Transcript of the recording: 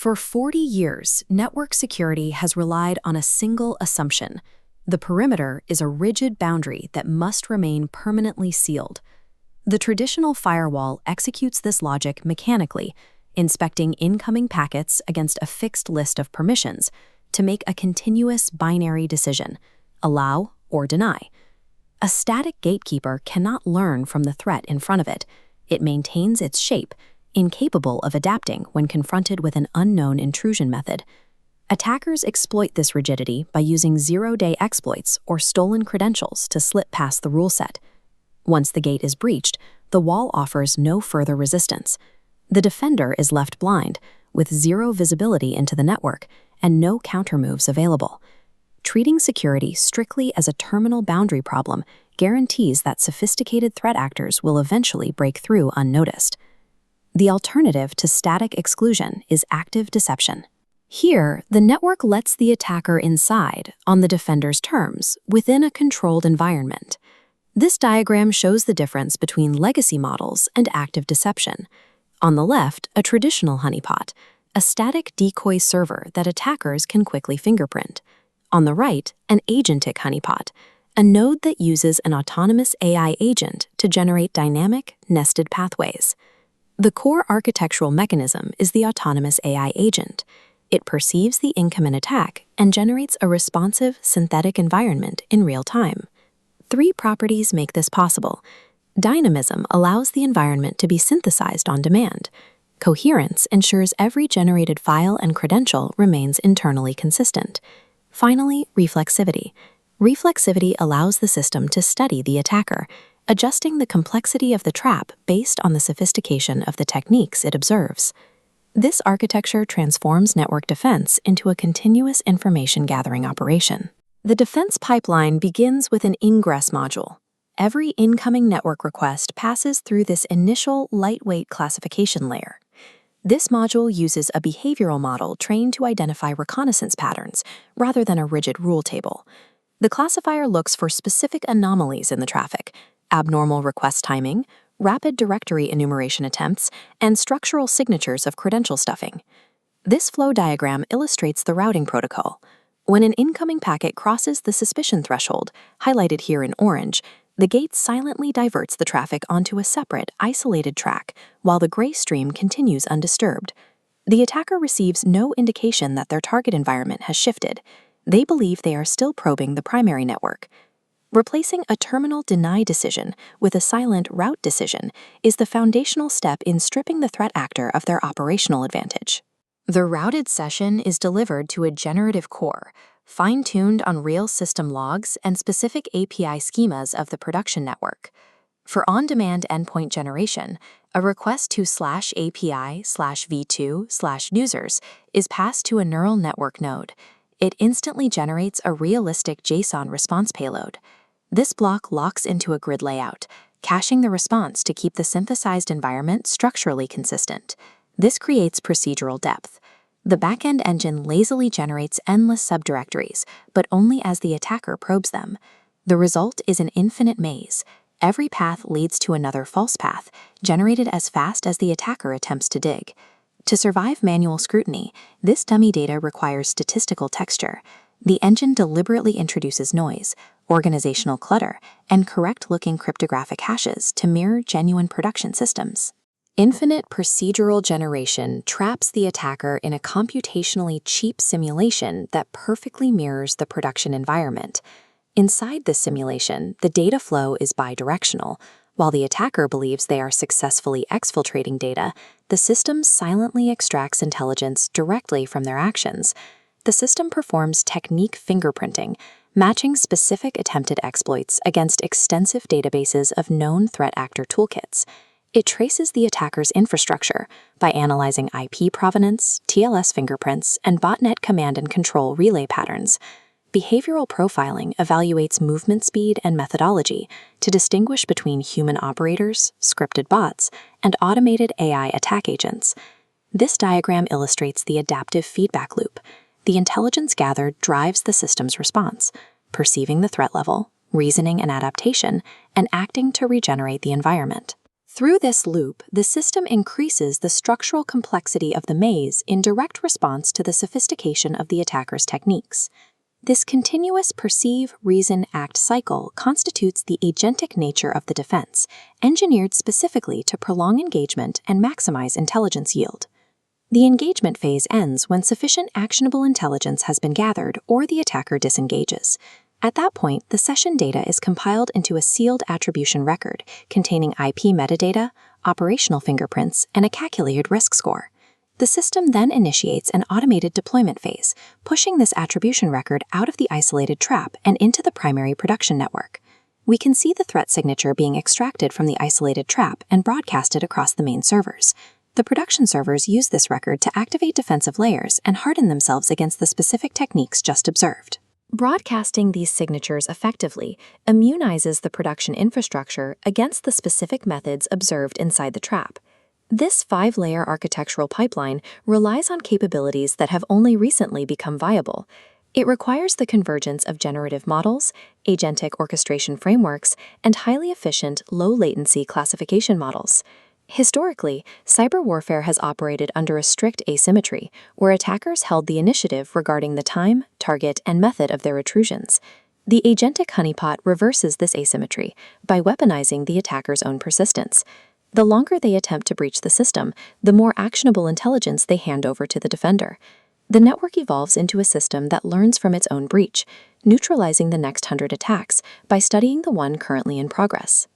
For 40 years, network security has relied on a single assumption. The perimeter is a rigid boundary that must remain permanently sealed. The traditional firewall executes this logic mechanically, inspecting incoming packets against a fixed list of permissions to make a continuous binary decision, allow or deny. A static gatekeeper cannot learn from the threat in front of it. It maintains its shape, incapable of adapting when confronted with an unknown intrusion method. Attackers exploit this rigidity by using zero-day exploits or stolen credentials to slip past the rule set. Once the gate is breached, the wall offers no further resistance. The defender is left blind, with zero visibility into the network and no countermoves available. Treating security strictly as a terminal boundary problem guarantees that sophisticated threat actors will eventually break through unnoticed. The alternative to static exclusion is active deception. Here, the network lets the attacker inside on the defender's terms within a controlled environment. This diagram shows the difference between legacy models and active deception. On the left, a traditional honeypot, a static decoy server that attackers can quickly fingerprint. On the right, an agentic honeypot, a node that uses an autonomous AI agent to generate dynamic, nested pathways. The core architectural mechanism is the autonomous AI agent. It perceives the incoming attack and generates a responsive, synthetic environment in real time. 3 properties make this possible. Dynamism allows the environment to be synthesized on demand. Coherence ensures every generated file and credential remains internally consistent. Finally, reflexivity. Reflexivity allows the system to study the attacker, adjusting the complexity of the trap based on the sophistication of the techniques it observes. This architecture transforms network defense into a continuous information gathering operation. The defense pipeline begins with an ingress module. Every incoming network request passes through this initial lightweight classification layer. This module uses a behavioral model trained to identify reconnaissance patterns rather than a rigid rule table. The classifier looks for specific anomalies in the traffic, abnormal request timing, rapid directory enumeration attempts, and structural signatures of credential stuffing. This flow diagram illustrates the routing protocol. When an incoming packet crosses the suspicion threshold, highlighted here in orange, the gate silently diverts the traffic onto a separate, isolated track, while the gray stream continues undisturbed. The attacker receives no indication that their target environment has shifted. They believe they are still probing the primary network. Replacing a terminal deny decision with a silent route decision is the foundational step in stripping the threat actor of their operational advantage. The routed session is delivered to a generative core, fine-tuned on real system logs and specific API schemas of the production network. For on-demand endpoint generation, a request to /API/v2/users is passed to a neural network node. It instantly generates a realistic JSON response payload. This block locks into a grid layout, caching the response to keep the synthesized environment structurally consistent. This creates procedural depth. The backend engine lazily generates endless subdirectories, but only as the attacker probes them. The result is an infinite maze. Every path leads to another false path, generated as fast as the attacker attempts to dig. To survive manual scrutiny, this dummy data requires statistical texture. The engine deliberately introduces noise, organizational clutter, and correct-looking cryptographic hashes to mirror genuine production systems. Infinite procedural generation traps the attacker in a computationally cheap simulation that perfectly mirrors the production environment. Inside this simulation, the data flow is bidirectional. While the attacker believes they are successfully exfiltrating data, the system silently extracts intelligence directly from their actions. The system performs technique fingerprinting, matching specific attempted exploits against extensive databases of known threat actor toolkits. It traces the attacker's infrastructure by analyzing IP provenance, TLS fingerprints, and botnet command and control relay patterns. Behavioral profiling evaluates movement speed and methodology to distinguish between human operators, scripted bots, and automated AI attack agents. This diagram illustrates the adaptive feedback loop. The intelligence gathered drives the system's response, perceiving the threat level, reasoning and adaptation, and acting to regenerate the environment. Through this loop, the system increases the structural complexity of the maze in direct response to the sophistication of the attacker's techniques. This continuous perceive, reason, act cycle constitutes the agentic nature of the defense, engineered specifically to prolong engagement and maximize intelligence yield. The engagement phase ends when sufficient actionable intelligence has been gathered or the attacker disengages. At that point, the session data is compiled into a sealed attribution record containing IP metadata, operational fingerprints, and a calculated risk score. The system then initiates an automated deployment phase, pushing this attribution record out of the isolated trap and into the primary production network. We can see the threat signature being extracted from the isolated trap and broadcasted across the main servers. The production servers use this record to activate defensive layers and harden themselves against the specific techniques just observed. Broadcasting these signatures effectively immunizes the production infrastructure against the specific methods observed inside the trap. This 5-layer architectural pipeline relies on capabilities that have only recently become viable. It requires the convergence of generative models, agentic orchestration frameworks, and highly efficient, low-latency classification models. Historically, cyber warfare has operated under a strict asymmetry, where attackers held the initiative regarding the time, target, and method of their intrusions. The Agentic Honey-Pot reverses this asymmetry by weaponizing the attacker's own persistence. The longer they attempt to breach the system, the more actionable intelligence they hand over to the defender. The network evolves into a system that learns from its own breach, neutralizing the next 100 attacks by studying the one currently in progress.